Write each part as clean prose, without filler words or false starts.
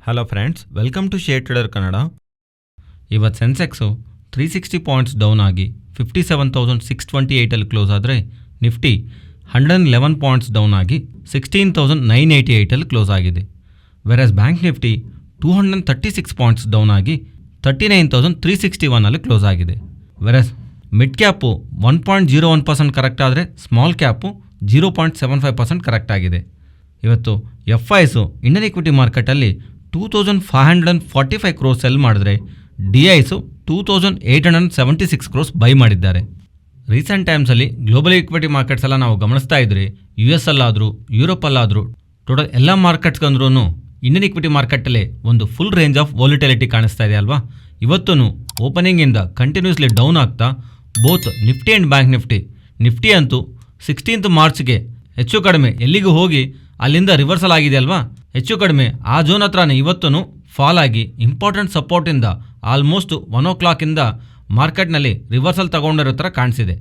Hello friends, welcome to share trader Kannada. ಇವತ್ತು Sensex 360 points down ಆಗಿ 57,628 close ಆದರೆ Nifty 111 points down ಆಗಿ 16,988 close ಆಗಿದೆ. Virus bank Nifty 236 points down ಆಗಿ 39,361 close ಆಗಿದೆ. ವೆರಸ್ ಮಿಡ್ ಕ್ಯಾಪು 1.01% ಕರೆಕ್ಟ್ ಆದರೆ ಸ್ಮಾಲ್ ಕ್ಯಾಪು 0.75% ಕರೆಕ್ಟ್ ಆಗಿದೆ. ಇವತ್ತು ಎಫ್ಐಸು ಇಂಡಿಯನ್ ಇಕ್ವಿಟಿ ಮಾರ್ಕೆಟಲ್ಲಿ 2,545 ಕ್ರೋಸ್ ಸೆಲ್ ಮಾಡಿದ್ರೆ ಡಿಐಸು 2,876 ಕ್ರೋಸ್ ಬೈ ಮಾಡಿದ್ದಾರೆ. ರೀಸೆಂಟ್ ಟೈಮ್ಸಲ್ಲಿ ಗ್ಲೋಬಲ್ ಇಕ್ವಿಟಿ ಮಾರ್ಕೆಟ್ಸ್ ಎಲ್ಲ ನಾವು ಗಮನಿಸ್ತಾ ಇದ್ರೆ US ಅಲ್ಲಾದರೂ ಯುರೋಪಲ್ಲಾದರೂ ಟೋಟಲ್ ಎಲ್ಲ ಮಾರ್ಕೆಟ್ಸ್ಗಂದ್ರೂ ಇಂಡಿಯನ್ ಇಕ್ವಿಟಿ ಮಾರ್ಕೆಟಲ್ಲಿ ಒಂದು ಫುಲ್ ರೇಂಜ್ ಆಫ್ ವಾಲಿಟಿಲಿಟಿ ಕಾಣಿಸ್ತಾ ಇದೆ ಅಲ್ವಾ. ಇವತ್ತೂ ಓಪನಿಂಗಿಂದ ಕಂಟಿನ್ಯೂಸ್ಲಿ ಡೌನ್ ಆಗ್ತಾ both Nifty and bank Nifty ಅಂತೂ 16th ಮಾರ್ಚ್ಗೆ ಹೆಚ್ಚು ಕಡಿಮೆ ಎಲ್ಲಿಗೂ ಹೋಗಿ ಅಲ್ಲಿಂದ ರಿವರ್ಸಲ್ ಆಗಿದೆ ಅಲ್ವಾ. ಹೆಚ್ಚು ಕಡಿಮೆ ಆ ಝೋನ್ ಹತ್ರನೇ ಇವತ್ತೂ ಫಾಲ್ ಆಗಿ ಇಂಪಾರ್ಟೆಂಟ್ ಸಪೋರ್ಟಿಂದ ಆಲ್ಮೋಸ್ಟ್ 1 o'clock ಮಾರ್ಕೆಟ್ನಲ್ಲಿ ರಿವರ್ಸಲ್ ತಗೊಂಡಿರೋ ಥರ ಕಾಣಿಸಿದೆ.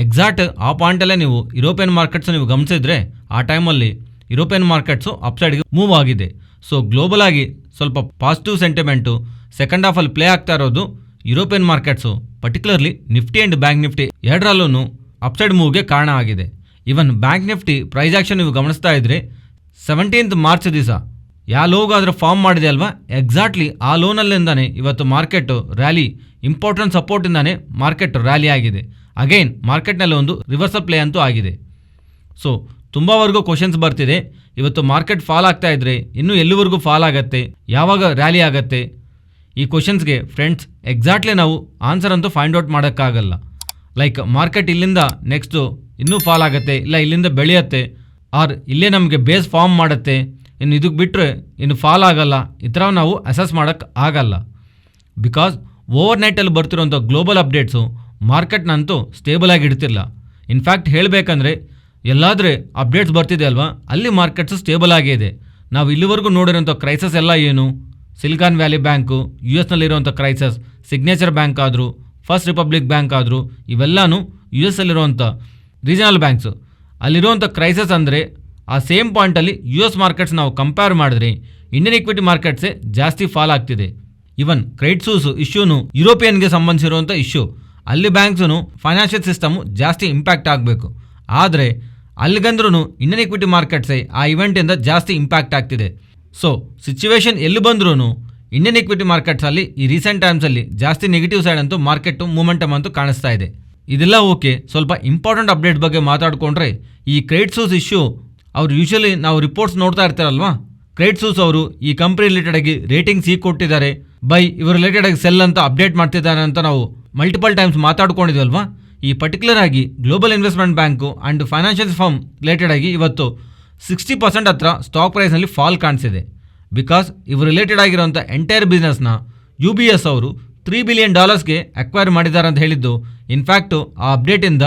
ಎಕ್ಸಾಕ್ಟ್ ಆ ಪಾಯಿಂಟಲ್ಲೇ ನೀವು ಯುರೋಪಿಯನ್ ಮಾರ್ಕೆಟ್ಸ್ ನೀವು ಗಮನಿಸಿದ್ರೆ ಆ ಟೈಮಲ್ಲಿ ಯುರೋಪಿಯನ್ ಮಾರ್ಕೆಟ್ಸು ಅಪ್ಸೈಡ್ಗೆ ಮೂವ್ ಆಗಿದೆ. ಸೊ ಗ್ಲೋಬಲ್ ಆಗಿ ಸ್ವಲ್ಪ ಪಾಸಿಟಿವ್ ಸೆಂಟಿಮೆಂಟು ಸೆಕೆಂಡ್ ಹಾಫಲ್ಲಿ ಪ್ಲೇ ಆಗ್ತಾ ಇರೋದು European markets particularly Nifty and bank Nifty ಎರಡರಲ್ಲೂ ಅಪ್ಸೈಡ್ ಮೂವ್ಗೆ ಕಾರಣ ಆಗಿದೆ. Even bank Nifty price action ನೀವು ಗಮನಿಸ್ತಾ ಇದ್ರೆ 17th ಮಾರ್ಚ್ ದಿವಸ ಯಾವ ಲೋಗಾದರೂ ಫಾರ್ಮ್ ಮಾಡಿದೆ ಅಲ್ವಾ, ಎಕ್ಸಾಕ್ಟ್ಲಿ ಆ ಲೋನಲ್ಲಿಂದಾನೆ ಇವತ್ತು ಮಾರ್ಕೆಟ್ ರ್ಯಾಲಿ ಇಂಪಾರ್ಟೆಂಟ್ ಸಪೋರ್ಟಿಂದಾನೆ ಮಾರ್ಕೆಟ್ ರ್ಯಾಲಿ ಆಗಿದೆ. ಅಗೈನ್ ಮಾರ್ಕೆಟ್ನಲ್ಲಿ ಒಂದು ರಿವರ್ಸಲ್ ಪ್ಲೇ ಅಂತೂ ಆಗಿದೆ. ಸೊ ತುಂಬಾವರೆಗೂ ಕ್ವಶನ್ಸ್ ಬರ್ತಿದೆ, ಇವತ್ತು ಮಾರ್ಕೆಟ್ ಫಾಲ್ ಆಗ್ತಾ ಇದ್ರೆ ಇನ್ನೂ ಎಲ್ಲಿವರೆಗೂ ಫಾಲ್ ಆಗತ್ತೆ, ಯಾವಾಗ ರ್ಯಾಲಿ ಆಗತ್ತೆ, ಈ ಕ್ವಶನ್ಸ್ಗೆ ಫ್ರೆಂಡ್ಸ್ ಎಕ್ಸಾಕ್ಟ್ಲಿ ನಾವು ಆನ್ಸರ್ ಅಂತೂ ಫೈಂಡ್ ಔಟ್ ಮಾಡೋಕ್ಕಾಗಲ್ಲ. ಲೈಕ್ ಮಾರ್ಕೆಟ್ ಇಲ್ಲಿಂದ ನೆಕ್ಸ್ಟು ಇನ್ನೂ ಫಾಲ್ ಆಗುತ್ತೆ, ಇಲ್ಲ ಇಲ್ಲಿಂದ ಬೆಳೆಯುತ್ತೆ, ಆರ್ ಇಲ್ಲೇ ನಮಗೆ ಬೇಸ್ ಫಾರ್ಮ್ ಮಾಡುತ್ತೆ, ಇನ್ನು ಇದಕ್ಕೆ ಬಿಟ್ಟರೆ ಇನ್ನು ಫಾಲ್ ಆಗಲ್ಲ, ಈ ಥರ ನಾವು ಅಸೆಸ್ ಮಾಡೋಕ್ಕೆ ಆಗಲ್ಲ. ಬಿಕಾಸ್ ಓವರ್ ನೈಟಲ್ಲಿ ಬರ್ತಿರೋಂಥ ಗ್ಲೋಬಲ್ ಅಪ್ಡೇಟ್ಸು ಮಾರ್ಕೆಟ್ನಂತೂ ಸ್ಟೇಬಲ್ ಆಗಿ ಇಡ್ತಿಲ್ಲ. ಇನ್ಫ್ಯಾಕ್ಟ್ ಹೇಳಬೇಕಂದ್ರೆ ಎಲ್ಲಾದರೆ ಅಪ್ಡೇಟ್ಸ್ ಬರ್ತಿದೆ ಅಲ್ವಾ, ಅಲ್ಲಿ ಮಾರ್ಕೆಟ್ಸು ಸ್ಟೇಬಲ್ ಆಗೇ ಇದೆ. ನಾವು ಇಲ್ಲಿವರೆಗೂ ನೋಡಿರೋಂಥ ಕ್ರೈಸಸ್ ಎಲ್ಲ ಏನು, ಸಿಲಿಕಾನ್ ವ್ಯಾಲಿ ಬ್ಯಾಂಕು, US ನಲ್ಲಿರುವಂಥ ಕ್ರೈಸಸ್, ಸಿಗ್ನೇಚರ್ ಬ್ಯಾಂಕ್ ಆದರೂ, ಫಸ್ಟ್ ರಿಪಬ್ಲಿಕ್ ಬ್ಯಾಂಕ್ ಆದರೂ, ಇವೆಲ್ಲನೂ US ಅಲ್ಲಿರುವಂಥ ರೀಜನಲ್ ಬ್ಯಾಂಕ್ಸು. ಅಲ್ಲಿರುವಂಥ ಕ್ರೈಸಸ್ ಅಂದರೆ ಆ ಸೇಮ್ ಪಾಯಿಂಟಲ್ಲಿ US ಮಾರ್ಕೆಟ್ಸ್ ನಾವು ಕಂಪೇರ್ ಮಾಡಿದ್ರೆ ಇಂಡಿಯನ್ ಇಕ್ವಿಟಿ ಮಾರ್ಕೆಟ್ಸೇ ಜಾಸ್ತಿ ಫಾಲ್ ಆಗ್ತಿದೆ. ಈವನ್ ಕ್ರೆಡಿಟ್ ಸೂಸು ಇಶ್ಯೂನು ಯುರೋಪಿಯನ್ಗೆ ಸಂಬಂಧಿಸಿರುವಂಥ ಇಶ್ಯೂ, ಅಲ್ಲಿ ಬ್ಯಾಂಕ್ಸು ಫೈನಾನ್ಷಿಯಲ್ ಸಿಸ್ಟಮು ಜಾಸ್ತಿ ಇಂಪ್ಯಾಕ್ಟ್ ಆಗಬೇಕು, ಆದರೆ ಅಲ್ಲಿಗಂದ್ರೂ ಇಂಡಿಯನ್ ಇಕ್ವಿಟಿ ಮಾರ್ಕೆಟ್ಸೇ ಆ ಇವೆಂಟಿಂದ ಜಾಸ್ತಿ ಇಂಪ್ಯಾಕ್ಟ್ ಆಗ್ತಿದೆ. ಸೊ ಸಿಚುವೇಶನ್ ಎಲ್ಲಿ ಬಂದ್ರೂ ಇಂಡಿಯನ್ ಇಕ್ವಿಟಿ ಮಾರ್ಕೆಟ್ಸಲ್ಲಿ ಈ ರೀಸೆಂಟ್ ಟೈಮ್ಸಲ್ಲಿ ಜಾಸ್ತಿ ನೆಗೆಟಿವ್ ಸೈಡ್ ಅಂತೂ ಮಾರ್ಕೆಟು ಮೂಮೆಂಟಮ್ ಅಂತೂ ಕಾಣಿಸ್ತಾ ಇದೆ. ಇದೆಲ್ಲ ಓಕೆ, ಸ್ವಲ್ಪ ಇಂಪಾರ್ಟೆಂಟ್ ಅಪ್ಡೇಟ್ ಬಗ್ಗೆ ಮಾತಾಡಿಕೊಂಡ್ರೆ ಈ ಕ್ರೆಡಿಟ್ ಸೂಸ್ ಇಶ್ಯೂ ಅವ್ರು ಯೂಶಲಿ ನಾವು ರಿಪೋರ್ಟ್ಸ್ ನೋಡ್ತಾ ಇರ್ತಾರಲ್ವಾ, ಕ್ರೆಡಿಟ್ ಸೂಸ್ ಅವರು ಈ ಕಂಪ್ನಿ ರಿಲೇಟೆಡ್ ಆಗಿ ರೇಟಿಂಗ್ ಸಿ ಕೊಟ್ಟಿದ್ದಾರೆ, ಬೈ ಇವರು ರಿಲೇಟೆಡ್ ಆಗಿ ಸೆಲ್ ಅಂತ ಅಪ್ಡೇಟ್ ಮಾಡ್ತಿದ್ದಾರೆ ಅಂತ ನಾವು ಮಲ್ಟಿಪಲ್ ಟೈಮ್ಸ್ ಮಾತಾಡ್ಕೊಂಡಿದ್ವಲ್ವಾ. ಈ ಪರ್ಟಿಕ್ಯುಲರ್ ಆಗಿ global investment bank and financial firm related ಆಗಿ ಇವತ್ತು 60% ಹತ್ರ ಸ್ಟಾಕ್ ಪ್ರೈಸ್ನಲ್ಲಿ ಫಾಲ್ ಕಾಣಿಸಿದೆ. ಬಿಕಾಸ್ ಇವರು ರಿಲೇಟೆಡ್ ಆಗಿರೋಂಥ ಎಂಟೈರ್ ಬಿಸ್ನೆಸ್ನ UBS ಅವರು $3 billion ಅಕ್ವೈರ್ ಮಾಡಿದ್ದಾರೆ ಅಂತ ಹೇಳಿದ್ದು. ಇನ್ಫ್ಯಾಕ್ಟು ಆ ಅಪ್ಡೇಟಿಂದ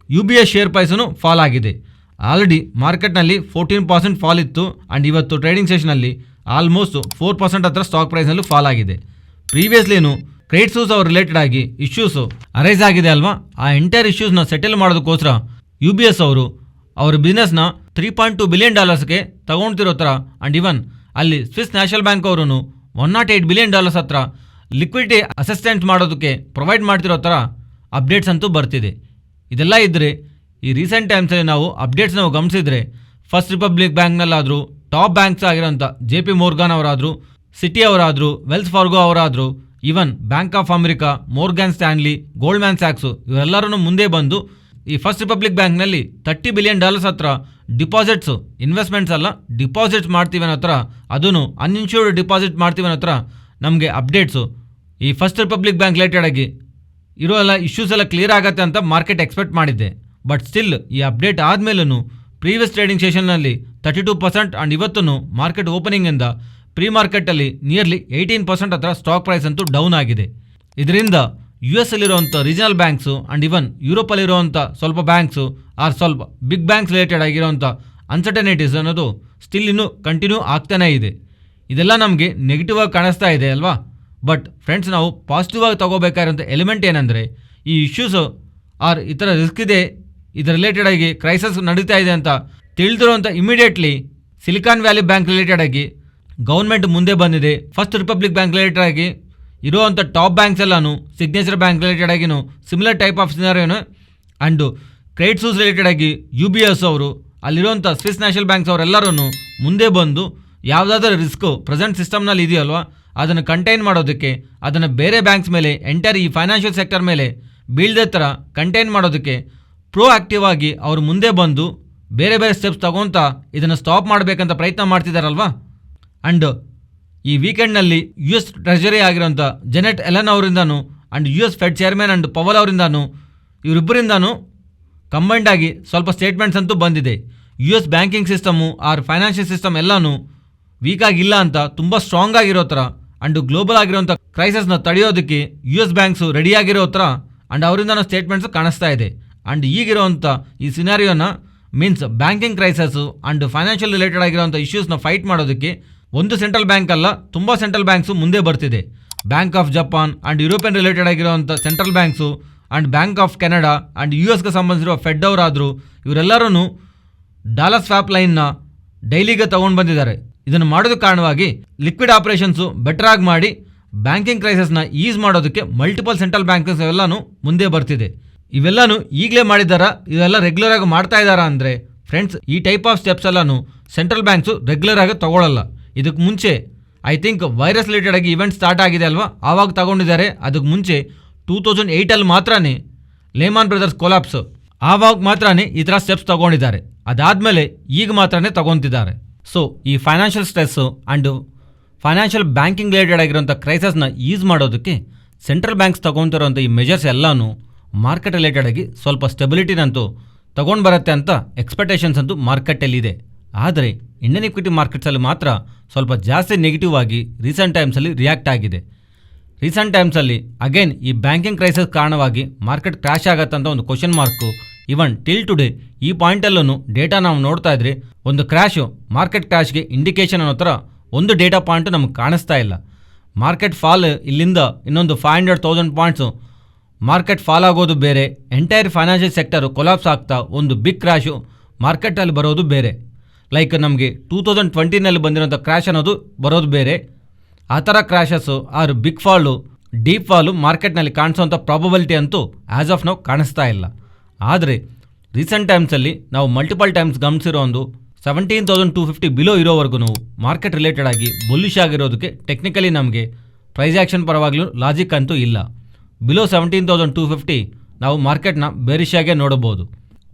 UBS ಶೇರ್ ಪ್ರೈಸೂ ಫಾಲ್ ಆಗಿದೆ. ಆಲ್ರೆಡಿ ಮಾರ್ಕೆಟ್ನಲ್ಲಿ 14% ಫಾಲ್ ಇತ್ತು ಆ್ಯಂಡ್ ಇವತ್ತು ಟ್ರೇಡಿಂಗ್ ಸೆಷನಲ್ಲಿ ಆಲ್ಮೋಸ್ಟ್ 4% ಹತ್ರ ಸ್ಟಾಕ್ ಪ್ರೈಸ್ನಲ್ಲೂ ಫಾಲ್ ಆಗಿದೆ. ಪ್ರೀವಿಯಸ್ಲಿನೂ ಕ್ರೆಡಿಟ್ ಸೂಸ್ ಅವ್ರ ರಿಲೇಟೆಡ್ ಆಗಿ ಇಶ್ಯೂಸು ಅರೈಸ್ ಆಗಿದೆ ಅಲ್ವಾ, ಆ ಎಂಟೈರ್ ಇಶ್ಯೂಸ್ನ ಸೆಟಲ್ ಮಾಡೋದಕ್ಕೋಸ್ಕರ UBS ಅವರು ಅವ್ರ ಬಿಸ್ನೆಸ್ನ $3.2 billion ತಗೊಳ್ತಿರೋ ಥರ ಆ್ಯಂಡ್ ಇವನ್ ಅಲ್ಲಿ ಸ್ವಿಸ್ ನ್ಯಾಷನಲ್ ಬ್ಯಾಂಕ್ ಅವರು $108 billion ಹತ್ರ ಲಿಕ್ವಿಡಿಟಿ ಅಸಿಸ್ಟೆಂಟ್ ಮಾಡೋದಕ್ಕೆ ಪ್ರೊವೈಡ್ ಮಾಡ್ತಿರೋ ಥರ ಅಪ್ಡೇಟ್ಸ್ ಅಂತೂ ಬರ್ತಿದೆ. ಇದೆಲ್ಲ ಇದ್ದರೆ ಈ ರೀಸೆಂಟ್ ಟೈಮ್ಸಲ್ಲಿ ನಾವು ಅಪ್ಡೇಟ್ಸ್ ನಾವು ಗಮನಿಸಿದರೆ ಫಸ್ಟ್ ರಿಪಬ್ಲಿಕ್ ಬ್ಯಾಂಕ್ನಲ್ಲಾದರೂ, ಟಾಪ್ ಬ್ಯಾಂಕ್ಸ್ ಆಗಿರೋಂಥ JP Morgan ಅವರಾದರೂ, ಸಿಟಿ ಅವರಾದರೂ, ವೆಲ್ಸ್ ಫಾರ್ಗೋ ಅವರಾದರೂ, even bank of America, Morgan Stanley, Goldman ಸ್ಯಾಕ್ಸು ಇವರೆಲ್ಲರೂ ಮುಂದೆ ಬಂದು ಈ ಫಸ್ಟ್ ರಿಪಬ್ಲಿಕ್ ಬ್ಯಾಂಕ್ನಲ್ಲಿ $30 billion ಹತ್ರ ಡಿಪಾಸಿಟ್ಸು, ಇನ್ವೆಸ್ಟ್ಮೆಂಟ್ಸ್ ಅಲ್ಲ ಡಿಪಾಸಿಟ್ಸ್ ಮಾಡ್ತೀವಿ ಅನ್ನೋ ಥರ, ಅದೂ ಅನ್ಇನ್ಶೂರ್ಡ್ ಡಿಪಾಸಿಟ್ ಮಾಡ್ತೀವಿ ಅನ್ನೋ ಥರ ನಮಗೆ ಅಪ್ಡೇಟ್ಸು ಈ ಫಸ್ಟ್ ರಿಪಬ್ಲಿಕ್ ಬ್ಯಾಂಕ್ ರಿಲೇಟೆಡ್ ಆಗಿ ಇರೋ ಎಲ್ಲ ಇಶ್ಯೂಸ್ ಎಲ್ಲ ಕ್ಲಿಯರ್ ಆಗುತ್ತೆ ಅಂತ ಮಾರ್ಕೆಟ್ ಎಕ್ಸ್ಪೆಕ್ಟ್ ಮಾಡಿದ್ದೆ. ಬಟ್ ಸ್ಟಿಲ್ ಈ ಅಪ್ಡೇಟ್ ಆದಮೇಲೂ ಪ್ರೀವಿಯಸ್ ಟ್ರೇಡಿಂಗ್ ಸೆಷನ್ನಲ್ಲಿ 32% ಆ್ಯಂಡ್ ಇವತ್ತೂ ಮಾರ್ಕೆಟ್ ಓಪನಿಂಗಿಂದ ಪ್ರೀ ಮಾರ್ಕೆಟಲ್ಲಿ ನಿಯರ್ಲಿ 18% ಹತ್ರ ಸ್ಟಾಕ್ ಪ್ರೈಸ್ ಅಂತೂ ಡೌನ್ ಆಗಿದೆ. ಇದರಿಂದ US ಅಲ್ಲಿರುವಂಥ ರೀಜನಲ್ ಬ್ಯಾಂಕ್ಸು ಆ್ಯಂಡ್ ಇವನ್ ಯುರೋಪಲ್ಲಿರುವಂಥ ಸ್ವಲ್ಪ ಬ್ಯಾಂಕ್ಸು ಆರ್ ಸ್ವಲ್ಪ ಬಿಗ್ ಬ್ಯಾಂಕ್ಸ್ ರಿಲೇಟೆಡ್ ಆಗಿರೋಂಥ ಅನ್ಸರ್ಟನಿಟೀಸ್ ಅನ್ನೋದು ಸ್ಟಿಲ್ ಇನ್ನೂ ಕಂಟಿನ್ಯೂ ಆಗ್ತಾನೇ ಇದೆ. ಇದೆಲ್ಲ ನಮಗೆ ನೆಗೆಟಿವ್ ಆಗಿ ಕಾಣಿಸ್ತಾ ಇದೆ ಅಲ್ವಾ. ಬಟ್ ಫ್ರೆಂಡ್ಸ್, ನಾವು ಪಾಸಿಟಿವ್ ಆಗಿ ತೊಗೋಬೇಕಾಗಿರೋಂಥ ಎಲಿಮೆಂಟ್ ಏನಂದರೆ ಈ ಇಶ್ಯೂಸು ಆರ್ ಈ ಥರ ರಿಸ್ಕ್ ಇದೆ, ಇದರ ರಿಲೇಟೆಡ್ ಆಗಿ ಕ್ರೈಸಸ್ ನಡೀತಾ ಇದೆ ಅಂತ ತಿಳಿದಿರೋಂಥ immediately silicon valley bank related ಆಗಿ ಗೌರ್ಮೆಂಟ್ ಮುಂದೆ ಬಂದಿದೆ. ಫಸ್ಟ್ ರಿಪಬ್ಲಿಕ್ ಬ್ಯಾಂಕ್ ರಿಲೇಟೆಡ್ ಆಗಿ ಇರುವಂಥ ಟಾಪ್ ಬ್ಯಾಂಕ್ಸ್ ಎಲ್ಲಾನು ಸಿಗ್ನೇಚರ್ ಬ್ಯಾಂಕ್ ರಿಲೇಟೆಡ್ ಆಗಿನೂ ಸಿಮಿಲರ್ ಟೈಪ್ ಆಫ್ ಸಿನಾರಿಯೋನು ಆ್ಯಂಡ್ ಕ್ರೆಡಿಟ್ ಸೂಸ್ ರಿಲೇಟೆಡ್ ಆಗಿ UBS ಅವರು ಅಲ್ಲಿರುವಂಥ ಸ್ವಿಸ್ ನ್ಯಾಷನಲ್ ಬ್ಯಾಂಕ್ಸ್ ಅವರೆಲ್ಲರೂ ಮುಂದೆ ಬಂದು ಯಾವುದಾದ್ರೂ ರಿಸ್ಕು ಪ್ರೆಸೆಂಟ್ ಸಿಸ್ಟಮ್ನಲ್ಲಿ ಇದೆಯಲ್ವಾ ಅದನ್ನು ಕಂಟೈನ್ ಮಾಡೋದಕ್ಕೆ, ಅದನ್ನು ಬೇರೆ ಬ್ಯಾಂಕ್ಸ್ ಮೇಲೆ ಎಂಟೈರ್ ಈ ಫೈನಾನ್ಷಿಯಲ್ ಸೆಕ್ಟರ್ ಮೇಲೆ ಬೀಳದೆ ಥರ ಕಂಟೈನ್ ಮಾಡೋದಕ್ಕೆ ಪ್ರೋ ಆ್ಯಕ್ಟಿವ್ ಆಗಿ ಅವರು ಮುಂದೆ ಬಂದು ಬೇರೆ ಬೇರೆ ಸ್ಟೆಪ್ಸ್ ತಗೊತಾ ಇದನ್ನು ಸ್ಟಾಪ್ ಮಾಡಬೇಕಂತ ಪ್ರಯತ್ನ ಮಾಡ್ತಿದ್ದಾರಲ್ವಾ. ಆ್ಯಂಡ್ ಈ ವೀಕೆಂಡ್ನಲ್ಲಿ US ಟ್ರೆಜರಿ ಆಗಿರೋಂಥ ಜೆನೆಟ್ ಎಲೆನ್ ಅವರಿಂದನೂ and US fed chairman and Powell ಅವರಿಂದನೂ ಇವರಿಬ್ಬರಿಂದನೂ ಕಂಬೈಂಡ್ ಆಗಿ ಸ್ವಲ್ಪ ಸ್ಟೇಟ್ಮೆಂಟ್ಸ್ ಅಂತೂ ಬಂದಿದೆ. US banking system or financial system ಎಲ್ಲನೂ ವೀಕ್ ಆಗಿಲ್ಲ ಅಂತ ತುಂಬ ಸ್ಟ್ರಾಂಗ್ ಆಗಿರೋ ಥರ ಆ್ಯಂಡ್ ಗ್ಲೋಬಲ್ ಆಗಿರೋಂಥ ಕ್ರೈಸಿಸ್ನ ತಡೆಯೋದಕ್ಕೆ US ಬ್ಯಾಂಕ್ಸು ರೆಡಿಯಾಗಿರೋ ಥರ ಆ್ಯಂಡ್ ಅವರಿಂದನೂ ಸ್ಟೇಟ್ಮೆಂಟ್ಸು ಕಾಣಿಸ್ತಾ ಇದೆ. ಆ್ಯಂಡ್ ಈಗಿರೋವಂಥ ಈ ಸಿನಾರಿಯೋನ means banking crisis and financial related ಆಗಿರೋಂಥ ಇಶ್ಯೂಸ್ನ ಫೈಟ್ ಮಾಡೋದಕ್ಕೆ ಒಂದು ಸೆಂಟ್ರಲ್ ಬ್ಯಾಂಕ್ ಅಲ್ಲ, ತುಂಬ ಸೆಂಟ್ರಲ್ ಬ್ಯಾಂಕ್ಸು ಮುಂದೆ ಬರ್ತಿದೆ. Bank of Japan and European related ಆಗಿರೋಂಥ central banks and bank of Canada and USಗೆ ಸಂಬಂಧಿಸಿರುವ ಫೆಡ್ ಅವರಾದರೂ ಇವರೆಲ್ಲರೂ ಡಾಲರ್ ಸ್ವ್ಯಾಪ್ ಲೈನ್ನ ಡೈಲಿಗೆ ತೊಗೊಂಡು ಬಂದಿದ್ದಾರೆ. ಇದನ್ನು ಮಾಡೋದಕ್ಕೆ ಕಾರಣವಾಗಿ ಲಿಕ್ವಿಡ್ ಆಪರೇಷನ್ಸು ಬೆಟರಾಗಿ ಮಾಡಿ ಬ್ಯಾಂಕಿಂಗ್ ಕ್ರೈಸಿಸ್ನ ಈಸ್ ಮಾಡೋದಕ್ಕೆ ಮಲ್ಟಿಪಲ್ ಸೆಂಟ್ರಲ್ ಬ್ಯಾಂಕ್ಸ್ ಎಲ್ಲನೂ ಮುಂದೆ ಬರ್ತಿದೆ. ಇವೆಲ್ಲನೂ ಈಗಲೇ ಮಾಡಿದಾರಾ, ಇವೆಲ್ಲ ರೆಗ್ಯುಲರ್ ಆಗಿ ಮಾಡ್ತಾ ಇದ್ದಾರಾ ಅಂದರೆ ಫ್ರೆಂಡ್ಸ್, ಈ ಟೈಪ್ ಆಫ್ ಸ್ಟೆಪ್ಸ್ ಎಲ್ಲನೂ ಸೆಂಟ್ರಲ್ ಬ್ಯಾಂಕ್ಸು ರೆಗ್ಯುಲರ್ ಆಗಿ ತಗೊಳ್ಳಲ್ಲ. ಇದಕ್ಕೆ ಮುಂಚೆ ಐ ಥಿಂಕ್ ವೈರಸ್ ರಿಲೇಟೆಡ್ ಆಗಿ ಇವೆಂಟ್ ಸ್ಟಾರ್ಟ್ ಆಗಿದೆ ಅಲ್ವಾ, ಆವಾಗ ತಗೊಂಡಿದ್ದಾರೆ. ಅದಕ್ಕೆ ಮುಂಚೆ 2008 ಮಾತ್ರನೇ ಲೇಮಾನ್ ಬ್ರದರ್ಸ್ ಕೊಲಾಪ್ಸು, ಆವಾಗ ಮಾತ್ರನೇ ಈ ಥರ ಸ್ಟೆಪ್ಸ್ ತಗೊಂಡಿದ್ದಾರೆ. ಅದಾದಮೇಲೆ ಈಗ ಮಾತ್ರನೇ ತಗೊತಿದ್ದಾರೆ. ಸೊ ಈ financial stress and financial banking related ಆಗಿರೋಂಥ ಕ್ರೈಸಸ್ನ ಈಸ್ ಮಾಡೋದಕ್ಕೆ ಸೆಂಟ್ರಲ್ ಬ್ಯಾಂಕ್ಸ್ ತೊಗೊತಿರೋಂಥ ಈ ಮೆಜರ್ಸ್ ಎಲ್ಲನೂ ಮಾರ್ಕೆಟ್ ರಿಲೇಟೆಡ್ ಆಗಿ ಸ್ವಲ್ಪ ಸ್ಟೆಬಿಲಿಟಿನಂತೂ ತೊಗೊಂಡು ಬರುತ್ತೆ ಅಂತ ಎಕ್ಸ್ಪೆಕ್ಟೇಷನ್ಸ್ ಅಂತೂ ಮಾರ್ಕೆಟಲ್ಲಿದೆ. ಆದರೆ ಇಂಡಿಯನ್ ಇಕ್ವಿಟಿ ಮಾರ್ಕೆಟ್ಸಲ್ಲಿ ಮಾತ್ರ ಸ್ವಲ್ಪ ಜಾಸ್ತಿ ನೆಗೆಟಿವ್ ಆಗಿ ರೀಸೆಂಟ್ ಟೈಮ್ಸಲ್ಲಿ ರಿಯಾಕ್ಟ್ ಆಗಿದೆ. ರೀಸೆಂಟ್ ಟೈಮ್ಸಲ್ಲಿ ಅಗೇನ್ ಈ ಬ್ಯಾಂಕಿಂಗ್ ಕ್ರೈಸಿಸ್ ಕಾರಣವಾಗಿ ಮಾರ್ಕೆಟ್ ಕ್ರ್ಯಾಶ್ ಆಗತ್ತಂತ ಒಂದು question mark even till today ಈ ಪಾಯಿಂಟಲ್ಲೂ ಡೇಟಾ ನಾವು ನೋಡ್ತಾ ಇದ್ರೆ ಒಂದು ಕ್ರ್ಯಾಶು ಮಾರ್ಕೆಟ್ ಕ್ರ್ಯಾಶ್ಗೆ ಇಂಡಿಕೇಶನ್ ಅನ್ನೋ ಥರ ಒಂದು ಡೇಟಾ ಪಾಯಿಂಟು ನಮಗೆ ಕಾಣಿಸ್ತಾ ಇಲ್ಲ. ಮಾರ್ಕೆಟ್ ಫಾಲ್ ಇಲ್ಲಿಂದ ಇನ್ನೊಂದು 500,000 ಪಾಯಿಂಟ್ಸು ಮಾರ್ಕೆಟ್ ಫಾಲ್ ಆಗೋದು ಬೇರೆ, ಎಂಟೈರ್ ಫೈನಾನ್ಷಿಯಲ್ ಸೆಕ್ಟರು ಕೊಲಾಪ್ಸ್ ಆಗ್ತಾ ಒಂದು ಬಿಗ್ ಕ್ರ್ಯಾಶು ಮಾರ್ಕೆಟಲ್ಲಿ ಬರೋದು ಬೇರೆ. ಲೈಕ್ ನಮಗೆ 2020ನಲ್ಲಿ ಬಂದಿರೋಂಥ ಕ್ರ್ಯಾಶ್ ಅನ್ನೋದು ಬರೋದು ಬೇರೆ. ಆ ಥರ ಕ್ರ್ಯಾಶಸ್ಸು ಆರು ಬಿಗ್ ಫಾಲು ಡೀಪ್ ಫಾಲು ಮಾರ್ಕೆಟ್ನಲ್ಲಿ ಕಾಣಿಸೋಂಥ ಪ್ರಾಬಬಿಲಿಟಿ ಅಂತೂ ಆ್ಯಸ್ ಆಫ್ ನಾವು ಕಾಣಿಸ್ತಾ ಇಲ್ಲ. ಆದರೆ ರೀಸೆಂಟ್ ಟೈಮ್ಸಲ್ಲಿ ನಾವು ಮಲ್ಟಿಪಲ್ ಟೈಮ್ಸ್ ಗಮನಿಸಿರೋ ಒಂದು 17,250 ಬಿಲೋ ಇರೋವರೆಗೂ ಮಾರ್ಕೆಟ್ ರಿಲೇಟೆಡ್ ಆಗಿ ಬುಲ್ಲಿಶ್ ಆಗಿರೋದಕ್ಕೆ ಟೆಕ್ನಿಕಲಿ ನಮಗೆ ಪ್ರೈಸ್ ಆ್ಯಕ್ಷನ್ ಪರವಾಗಲೂ ಲಾಜಿಕ್ ಅಂತೂ ಇಲ್ಲ. ಬಿಲೋ 17,250 ನಾವು ಮಾರ್ಕೆಟ್ನ ಬೇರಿಶಾಗೆ ನೋಡಬಹುದು.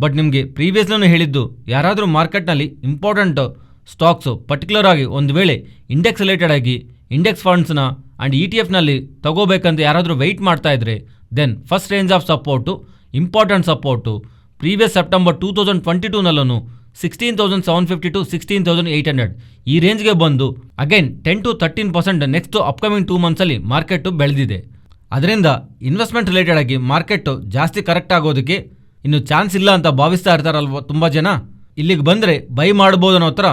ಬಟ್ ನಿಮಗೆ ಪ್ರೀವಿಯಸ್ಲೂ ಹೇಳಿದ್ದು, ಯಾರಾದರೂ ಮಾರ್ಕೆಟ್ನಲ್ಲಿ ಇಂಪಾರ್ಟೆಂಟ್ ಸ್ಟಾಕ್ಸು ಪರ್ಟಿಕ್ಯುಲರ್ ಆಗಿ ಒಂದು ವೇಳೆ ಇಂಡೆಕ್ಸ್ ರಿಲೇಟೆಡ್ ಆಗಿ ಇಂಡೆಕ್ಸ್ ಫಂಡ್ಸ್ನ ಆ್ಯಂಡ್ ETF ತಗೋಬೇಕಂತ ಯಾರಾದರೂ ವೆಯ್ಟ್ ಮಾಡ್ತಾ ಇದ್ರೆ then first range of support important support previous September 2022ನಲ್ಲೂ 16,750 to 16,800 ಈ ರೇಂಜ್ಗೆ ಬಂದು ಅಗೈನ್ 10 to 13% ನೆಕ್ಸ್ಟ್ ಅಪ್ಕಮಿಂಗ್ 2 ಮಂತ್ಸಲ್ಲಿ ಮಾರ್ಕೆಟು ಬೆಳೆದಿದೆ. ಅದರಿಂದ ಇನ್ವೆಸ್ಟ್ಮೆಂಟ್ ರಿಲೇಟೆಡ್ ಆಗಿ ಮಾರ್ಕೆಟು ಜಾಸ್ತಿ ಕರೆಕ್ಟ್ ಆಗೋದಕ್ಕೆ ಇನ್ನು ಚಾನ್ಸ್ ಇಲ್ಲ ಅಂತ ಭಾವಿಸ್ತಾ ಇರ್ತಾರಲ್ವ ತುಂಬ ಜನ. ಇಲ್ಲಿಗೆ ಬಂದರೆ ಬೈ ಮಾಡ್ಬೋದು ಅನ್ನೋ ಥರ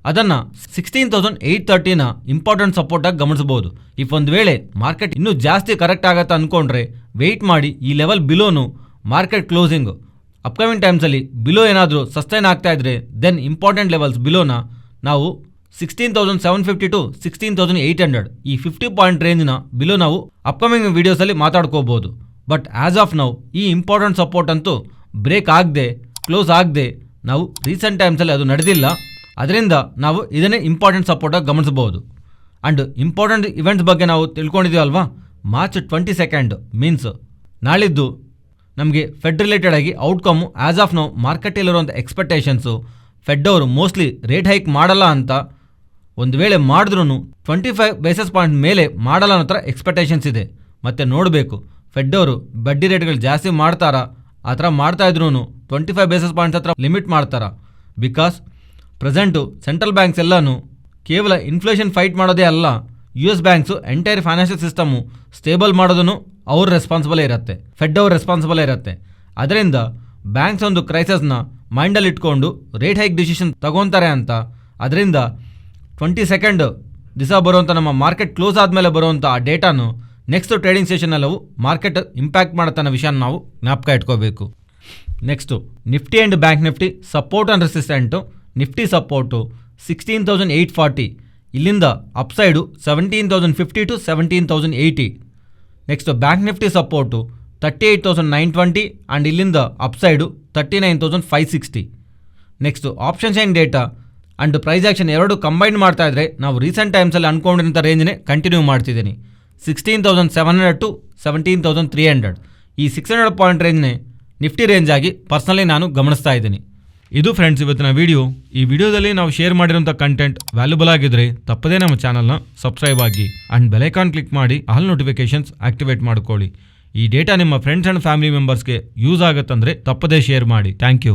ಅದನ್ನು 16,830ನ ಇಂಪಾರ್ಟೆಂಟ್ ಸಪೋರ್ಟಾಗಿ ಗಮನಿಸ್ಬೋದು. ಇಫ್ ಒಂದು ವೇಳೆ ಮಾರ್ಕೆಟ್ ಇನ್ನೂ ಜಾಸ್ತಿ ಕರೆಕ್ಟ್ ಆಗುತ್ತೆ ಅಂದ್ಕೊಂಡ್ರೆ ವೆಯ್ಟ್ ಮಾಡಿ ಈ ಲೆವೆಲ್ ಬಿಲೋನು ಮಾರ್ಕೆಟ್ ಕ್ಲೋಸಿಂಗು ಅಪ್ಕಮಿಂಗ್ ಟೈಮ್ಸಲ್ಲಿ ಬಿಲೋ ಏನಾದರೂ ಸಸ್ಟೈನ್ ಆಗ್ತಾ ಇದ್ರೆ ದೆನ್ ಇಂಪಾರ್ಟೆಂಟ್ ಲೆವೆಲ್ಸ್ ಬಿಲೋನ ನಾವು 16,750 to 16,800 ಈ 50 ಪಾಯಿಂಟ್ ರೇಂಜ್ನ ಬಿಲೋ ನಾವು ಅಪ್ಕಮಿಂಗ್ ವೀಡಿಯೋಸಲ್ಲಿ ಮಾತಾಡ್ಕೋಬೋದು. ಬಟ್ ಆ್ಯಸ್ ಆಫ್ ನೌ ಈ ಇಂಪಾರ್ಟೆಂಟ್ ಸಪೋರ್ಟ್ ಅಂತೂ ಬ್ರೇಕ್ ಆಗದೆ ಕ್ಲೋಸ್ ಆಗದೆ ನಾವು ರೀಸೆಂಟ್ ಟೈಮ್ಸಲ್ಲಿ ಅದು ನಡೆದಿಲ್ಲ. ಅದರಿಂದ ನಾವು ಇದನ್ನೇ ಇಂಪಾರ್ಟೆಂಟ್ ಸಪೋರ್ಟಾಗಿ ಗಮನಿಸಬಹುದು. ಆ್ಯಂಡ್ ಇಂಪಾರ್ಟೆಂಟ್ ಇವೆಂಟ್ಸ್ ಬಗ್ಗೆ ನಾವು ತಿಳ್ಕೊಂಡಿದ್ದೀವಲ್ವಾ, ಮಾರ್ಚ್ 22 ಮೀನ್ಸ್ ನಾಳಿದ್ದು ನಮಗೆ ಫೆಡ್ ರಿಲೇಟೆಡ್ ಆಗಿ ಔಟ್ಕಮ್ಮು ಆ್ಯಸ್ ಆಫ್ ನಾವು ಮಾರ್ಕೆಟಲ್ಲಿರುವಂಥ ಎಕ್ಸ್ಪೆಕ್ಟೇಷನ್ಸು ಫೆಡ್ ಅವರು ಮೋಸ್ಟ್ಲಿ ರೇಟ್ ಹೈಕ್ ಮಾಡಲ್ಲ ಅಂತ, ಒಂದು ವೇಳೆ ಮಾಡಿದ್ರೂ 25 ಬೇಸಿಸ್ ಪಾಯಿಂಟ್ ಮೇಲೆ ಮಾಡಲ್ಲ ಅನ್ನೋ ಥರ ಎಕ್ಸ್ಪೆಕ್ಟೇಷನ್ಸ್ ಇದೆ. ಮತ್ತು ನೋಡಬೇಕು ಫೆಡ್ ಅವರು ಬಡ್ಡಿ ರೇಟ್ಗಳು ಜಾಸ್ತಿ ಮಾಡ್ತಾರಾ, ಆ ಥರ ಮಾಡ್ತಾಯಿದ್ರೂ 25 ಬೇಸಿಸ್ ಪಾಯಿಂಟ್ಸ್ ಹತ್ರ ಲಿಮಿಟ್ ಮಾಡ್ತಾರಾ. ಬಿಕಾಸ್ ಪ್ರೆಸೆಂಟು ಸೆಂಟ್ರಲ್ ಬ್ಯಾಂಕ್ಸ್ ಎಲ್ಲನೂ ಕೇವಲ ಇನ್ಫ್ಲೇಷನ್ ಫೈಟ್ ಮಾಡೋದೇ ಅಲ್ಲ, US banks entire financial system stable ಮಾಡೋದನ್ನು ಅವ್ರ ರೆಸ್ಪಾನ್ಸಿಬಲೇ ಇರುತ್ತೆ, ಫೆಡ್ ಅವ್ರ ರೆಸ್ಪಾನ್ಸಿಬಲೇ ಇರುತ್ತೆ. ಅದರಿಂದ ಬ್ಯಾಂಕ್ಸ್ ಒಂದು ಕ್ರೈಸಸ್ನ ಮೈಂಡಲ್ಲಿ ಇಟ್ಕೊಂಡು ರೇಟ್ ಹೈಕ್ ಡಿಸಿಷನ್ ತಗೊತಾರೆ ಅಂತ. ಅದರಿಂದ 22 ದಿವಸ ಬರುವಂಥ ನಮ್ಮ ಮಾರ್ಕೆಟ್ ಕ್ಲೋಸ್ ಆದಮೇಲೆ ಬರುವಂಥ ಆ ಡೇಟಾನು ನೆಕ್ಸ್ಟ್ ಟ್ರೇಡಿಂಗ್ ಸೆಷನಲ್ಲವು ಮಾರ್ಕೆಟ್ ಇಂಪ್ಯಾಕ್ಟ್ ಮಾಡುತ್ತೆ ಅನ್ನೋ ವಿಷಯ ನಾವು ಜ್ಞಾಪಕ ಇಟ್ಕೋಬೇಕು. Next Nifty and bank Nifty support and resistant. Nifty support 16,840, ಇಲ್ಲಿಂದ upside 17,050 to 17,080. Next bank Nifty support 38,920 and ಇಲ್ಲಿಂದ upside 39,560. Next option chain data and price action ಎರಡು ಕಂಬೈನ್ ಮಾಡ್ತಾ ಇದ್ದರೆ ನಾವು ರೀಸೆಂಟ್ ಟೈಮ್ಸಲ್ಲಿ ಅಂದ್ಕೊಂಡಿರೋಂಥ ರೇಂಜ್ನೇ ಕಂಟಿನ್ಯೂ ಮಾಡ್ತಿದ್ದೀನಿ. 16,700 ಟು 17,300 ಈ 600 ಪಾಯಿಂಟ್ ರೇಂಜ್ನೇ ನಿಫ್ಟಿ ರೇಂಜ್ ಆಗಿ personally ನಾನು ಗಮನಿಸ್ತಾ ಇದ್ದೀನಿ. ಇದು ಫ್ರೆಂಡ್ಸ್ ಇವತ್ತಿನ ವಿಡಿಯೋ. ಈ ವಿಡಿಯೋದಲ್ಲಿ ನಾವು ಶೇರ್ ಮಾಡಿರೋಂಥ ಕಂಟೆಂಟ್ ವ್ಯಾಲ್ಯೂಬಲ್ ಆಗಿದ್ರೆ ತಪ್ಪದೇ ನಮ್ಮ ಚಾನಲ್ನ ಸಬ್ಸ್ಕ್ರೈಬ್ ಆಗಿ ಆ್ಯಂಡ್ ಬೆಲ್ ಐಕಾನ್ ಕ್ಲಿಕ್ ಮಾಡಿ ಆಲ್ ನೋಟಿಫಿಕೇಶನ್ಸ್ ಆಕ್ಟಿವೇಟ್ ಮಾಡ್ಕೊಳ್ಳಿ. ಈ ಡೇಟಾ ನಿಮ್ಮ ಫ್ರೆಂಡ್ಸ್ ಆ್ಯಂಡ್ ಫ್ಯಾಮಿಲಿ ಮೆಂಬರ್ಸ್ಗೆ ಯೂಸ್ ಆಗುತ್ತಂದರೆ ತಪ್ಪದೇ ಶೇರ್ ಮಾಡಿ. Thank you.